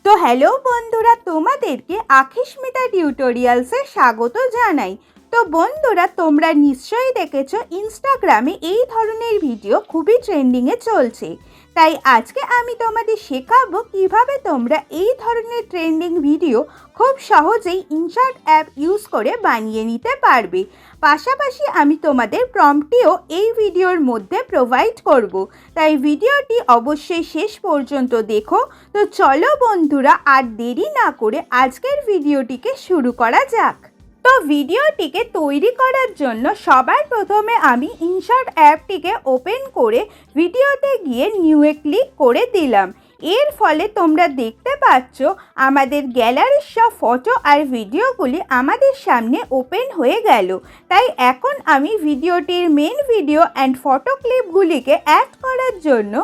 তো হ্যালো বন্ধুরা, তোমাদেরকে আখিস্মিতা টিউটোরিয়ালসে স্বাগত জানাই। তো বন্ধুরা, তোমরা নিশ্চয়ই দেখেছো ইনস্টাগ্রামে এই ধরনের ভিডিও খুবই ট্রেন্ডিংয়ে চলছে। তাই আজকে আমি তোমাদের শেখাবো কিভাবে তোমরা এই ধরনের ট্রেন্ডিং ভিডিও খুব সহজেই ইনশর্ট অ্যাপ ইউজ করে বানিয়ে নিতে পারবে। পাশাপাশি আমি তোমাদের প্রম্পটিও এই ভিডিওর মধ্যে প্রোভাইড করব। তাই ভিডিওটি অবশ্যই শেষ পর্যন্ত দেখো। তো চলো বন্ধুরা, আর দেরি না করে আজকের ভিডিওটিকে শুরু করা যাক। তো ভিডিওটিকে তৈরি করার জন্য সবার প্রথমে আমি ইনশর্ট অ্যাপটিকে ওপেন করে ভিডিওতে গিয়ে নিউয়ে ক্লিক করে দিলাম। এর ফলে তোমরা দেখতে পাচ্ছ আমাদের গ্যালারির সব ফটো আর ভিডিওগুলি আমাদের সামনে ওপেন হয়ে গেল। তাই এখন আমি ভিডিওটির মেন ভিডিও অ্যান্ড ফটো ক্লিপগুলিকে অ্যাড করার জন্য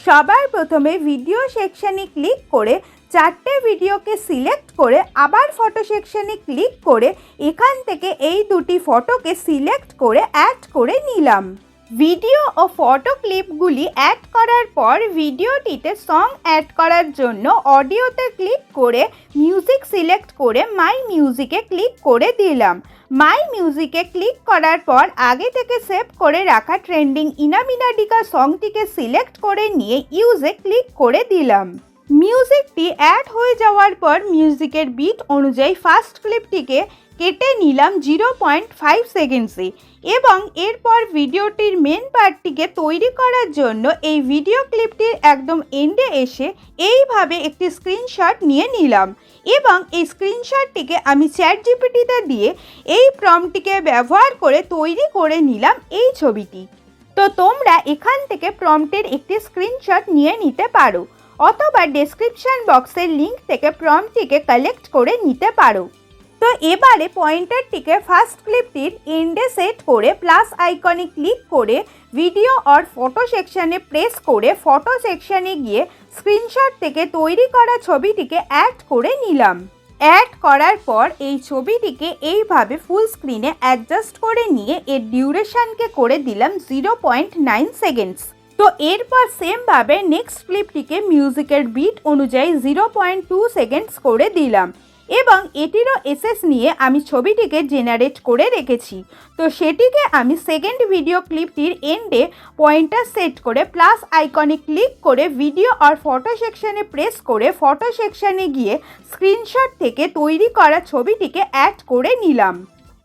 সবার প্রথমে ভিডিও সেকশানে ক্লিক করে চারটে ভিডিওকে সিলেক্ট করে আবার ফটো সেকশানে ক্লিক করে এখান থেকে এই দুটি ফটোকে সিলেক্ট করে অ্যাড করে নিলাম। ভিডিও ও ফটো ক্লিপগুলি অ্যাড করার পর ভিডিওটিতে সং অ্যাড করার জন্য অডিওতে ক্লিক করে মিউজিক সিলেক্ট করে মাই মিউজিকে ক্লিক করে দিলাম। মাই মিউজিকে ক্লিক করার পর আগে থেকে সেভ করে রাখা ট্রেন্ডিং ইনামিনাডিকা সংটিকে সিলেক্ট করে নিয়ে ইউজে ক্লিক করে দিলাম। মিউজিকটি অ্যাড হয়ে যাওয়ার পর মিউজিকের বিট অনুযায়ী ফার্স্ট ক্লিপটিকে কেটে নিলাম 0.5 সেকেন্ডসে এবং এরপর ভিডিওটির মেন পার্টটিকে তৈরি করার জন্য এই ভিডিও ক্লিপটির একদম এন্ডে এসে এইভাবে একটি স্ক্রিনশট নিয়ে নিলাম এবং এই স্ক্রিনশটটিকে আমি চ্যাটজিপিটিতে দিয়ে এই প্রম্পটটিকে ব্যবহার করে তৈরি করে নিলাম এই ছবিটি। তো তোমরা এখান থেকে প্রম্পটের একটি স্ক্রিনশট নিয়ে নিতে পারো অথবা ডেসক্রিপশন বক্সের লিঙ্ক থেকে প্রম্পটটিকে কালেক্ট করে নিতে পারো। তো এবারে পয়েন্টারটিকে ফার্স্ট ক্লিপটির এন্ডে সেট করে প্লাস আইকনে ক্লিক করে ভিডিও আর ফটো সেকশানে প্রেস করে ফটো সেকশানে গিয়ে স্ক্রিনশট থেকে তৈরি করা ছবিটিকে অ্যাড করে নিলাম। অ্যাড করার পর এই ছবিটিকে এইভাবে ফুল স্ক্রিনে অ্যাডজাস্ট করে নিয়ে এর ডিউরেশনকে করে দিলাম 0.9 সেকেন্ডস। তো এরপর সেমভাবে নেক্সট ক্লিপটিকে মিউজিকের বিট অনুযায়ী 0.2 সেকেন্ডস করে দিলাম এবং এটিরও এসএস নিয়ে আমি ছবিটিকে জেনারেট করে রেখেছি। তো সেটিকে আমি সেকেন্ড ভিডিও ক্লিপটির এন্ডে পয়েন্টার সেট করে প্লাস আইকনে ক্লিক করে ভিডিও আর ফটো সেকশানে প্রেস করে ফটো সেকশানে গিয়ে স্ক্রিনশট থেকে তৈরি করা ছবিটিকে অ্যাড করে নিলাম।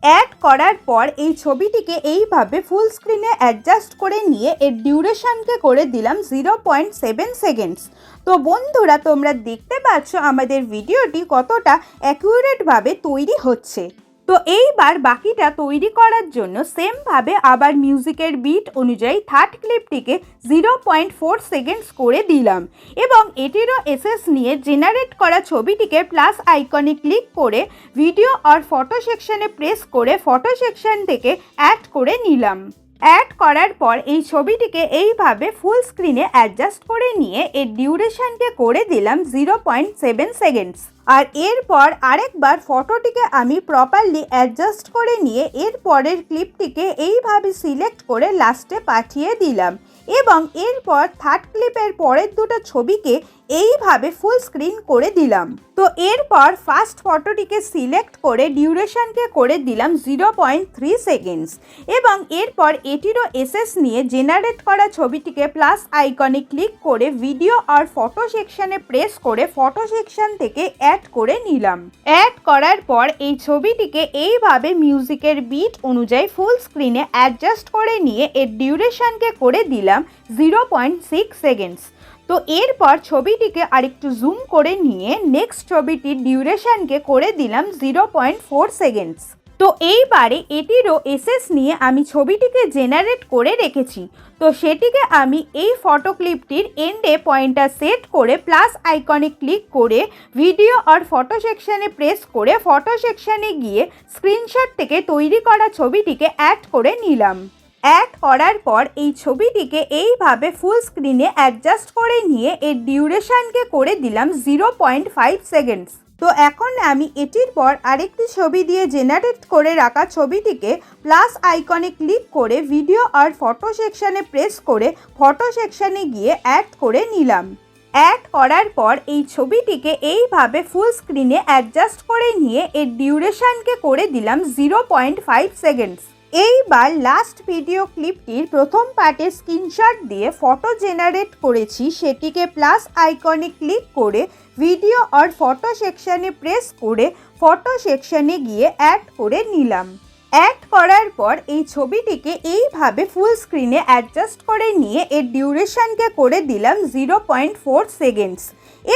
অ্যাড করার পর এই ছবিটিকে এইভাবে ফুল স্ক্রিনে অ্যাডজাস্ট করে নিয়ে এর ডিউরেশনকে করে দিলাম 0.7 সেকেন্ডস। তো বন্ধুরা, তোমরা দেখতে পাচ্ছ আমাদের ভিডিওটি কতটা অ্যাকুরেটভাবে তৈরি হচ্ছে। তো এইবার বাকিটা তৈরি করার জন্য সেমভাবে আবার মিউজিকের বিট অনুযায়ী থার্ড ক্লিপটিকে 0.4 সেকেন্ডস করে দিলাম এবং এটিরও এসএস নিয়ে জেনারেট করা ছবিটিকে প্লাস আইকনে ক্লিক করে ভিডিও আর ফটো সেকশানে প্রেস করে ফটো সেকশন থেকে অ্যাড করে নিলাম। অ্যাড করার পর এই ছবিটিকে এইভাবে ফুল স্ক্রিনে অ্যাডজাস্ট করে নিয়ে এর ডিউরেশনকে করে দিলাম 0.7 সেকেন্ডস। আর এরপর আরেকবার ফটোটিকে আমি প্রপারলি অ্যাডজাস্ট করে নিয়ে এর পরের ক্লিপটিকে এইভাবে সিলেক্ট করে লাস্টে পাঠিয়ে দিলাম এবং এরপর থার্ড ক্লিপের পরের দুটো ছবিকে এইভাবে ফুল স্ক্রিন করে দিলাম। তো এরপর ফার্স্ট ফটোটিকে সিলেক্ট করে ডিউরেশনকে করে দিলাম 0.3 সেকেন্ডস এবং এরপর এটিরও এসএস নিয়ে জেনারেট করা ছবিটিকে প্লাস আইকনে ক্লিক করে ভিডিও আর ফটো সেকশানে প্রেস করে ফটো সেকশন থেকে অ্যাড করে নিলাম। অ্যাড করার পর এই ছবিটিকে এইভাবে মিউজিকের বিট অনুযায়ী ফুল স্ক্রিনে অ্যাডজাস্ট করে নিয়ে এর ডিউরেশনকে করে দিলাম 0.6 সেকেন্ডস। তো এরপর ছবিটিকে আরেকটু জুম করে নিয়ে নেক্সট ছবিটির ডিউরেশনকে করে দিলাম 0.4 সেকেন্ডস। তো এইবারে এটিরও এসএস নিয়ে আমি ছবিটিকে জেনারেট করে রেখেছি। তো সেটিকে আমি এই ফটো ক্লিপটির এন্ডে পয়েন্টার সেট করে প্লাস আইকনে ক্লিক করে ভিডিও আর ফটো সেকশানে প্রেস করে ফটো সেকশানে গিয়ে স্ক্রিনশট থেকে তৈরি করা ছবিটিকে অ্যাড করে নিলাম। অ্যাড করার পর এই ছবিটিকে এইভাবে ফুল স্ক্রিনে অ্যাডজাস্ট করে নিয়ে এর ডিউরেশনকে করে দিলাম 0.5 সেকেন্ডস। তো এখন আমি এটির পর আরেকটি ছবি দিয়ে জেনারেট করে রাখা ছবিটিকে প্লাস আইকনে ক্লিক করে ভিডিও আর ফটো সেকশানে প্রেস করে ফটো সেকশানে গিয়ে অ্যাড করে নিলাম। অ্যাড করার পর এই ছবিটিকে এইভাবে ফুল স্ক্রিনে অ্যাডজাস্ট করে নিয়ে এর ডিউরেশনকে করে দিলাম 0.5 সেকেন্ডস। এইবার লাস্ট ভিডিও ক্লিপটির প্রথম পার্টের স্ক্রিনশট দিয়ে ফটো জেনারেট করেছি, সেটিকে প্লাস আইকনে ক্লিক করে ভিডিও আর ফটো সেকশানে প্রেস করে ফটো সেকশানে গিয়ে অ্যাড করে নিলাম। অ্যাড করার পর এই ছবিটিকে এইভাবে ফুল স্ক্রিনে অ্যাডজাস্ট করে নিয়ে এর ডিউরেশনকে করে দিলাম 0.4 সেকেন্ডস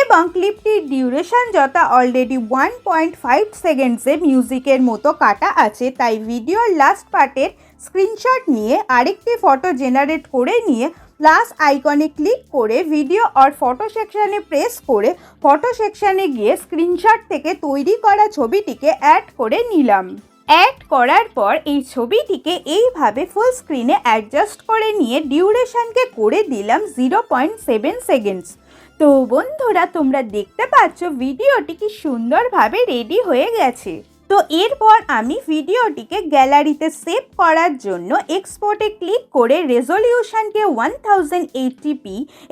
এবং ক্লিপটির ডিউরেশন যথা অলরেডি 1.5 সেকেন্ডসে মিউজিকের মতো কাটা আছে, তাই ভিডিওর লাস্ট পার্টের স্ক্রিনশট নিয়ে আরেকটি ফটো জেনারেট করে নিয়ে প্লাস আইকনে ক্লিক করে ভিডিও আর ফটো সেকশানে প্রেস করে ফটো সেকশানে গিয়ে স্ক্রিনশট থেকে তৈরি করা ছবিটিকে অ্যাড করে নিলাম। অ্যাড করার পর এই ছবিটিকে এইভাবে ফুল স্ক্রিনে অ্যাডজাস্ট করে নিয়ে ডিউরেশনকে করে দিলাম 0.7 সেকেন্ডস। তো বন্ধুরা, তোমরা দেখতে পাচ্ছ ভিডিওটি কি সুন্দরভাবে রেডি হয়ে গেছে। তো এরপর আমি ভিডিওটিকে গ্যালারিতে সেভ করার জন্য এক্সপোর্টে ক্লিক করে রেজলিউশনকে 1080p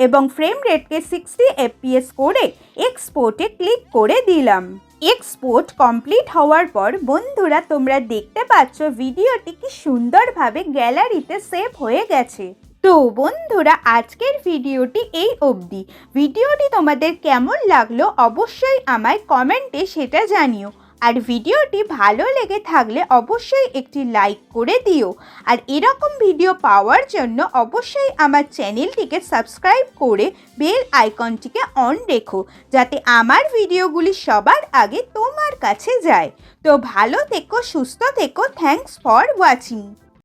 এবং ফ্রেম রেটকে 60 fps করে এক্সপোর্টে ক্লিক করে দিলাম। এক্সপোর্ট কমপ্লিট হওয়ার পর বন্ধুরা, তোমরা দেখতে পাচ্ছ ভিডিওটি কি সুন্দরভাবে গ্যালারিতে সেভ হয়ে গেছে। তো বন্ধুরা, আজকের ভিডিওটি এই অবধি। ভিডিওটি তোমাদের কেমন লাগলো অবশ্যই আমায় কমেন্টে সেটা জানিও। আর ভিডিওটি ভালো লেগে থাকলে অবশ্যই একটি লাইক করে দিও। আর এরকম ভিডিও পাওয়ার জন্য অবশ্যই আমার চ্যানেলটিকে সাবস্ক্রাইব করে বেল আইকনটিকে অন রেখো, যাতে আমার ভিডিওগুলি সবার আগে তোমার কাছে যায়। তো ভালো থেকো, সুস্থ থেকো। Thanks for watching.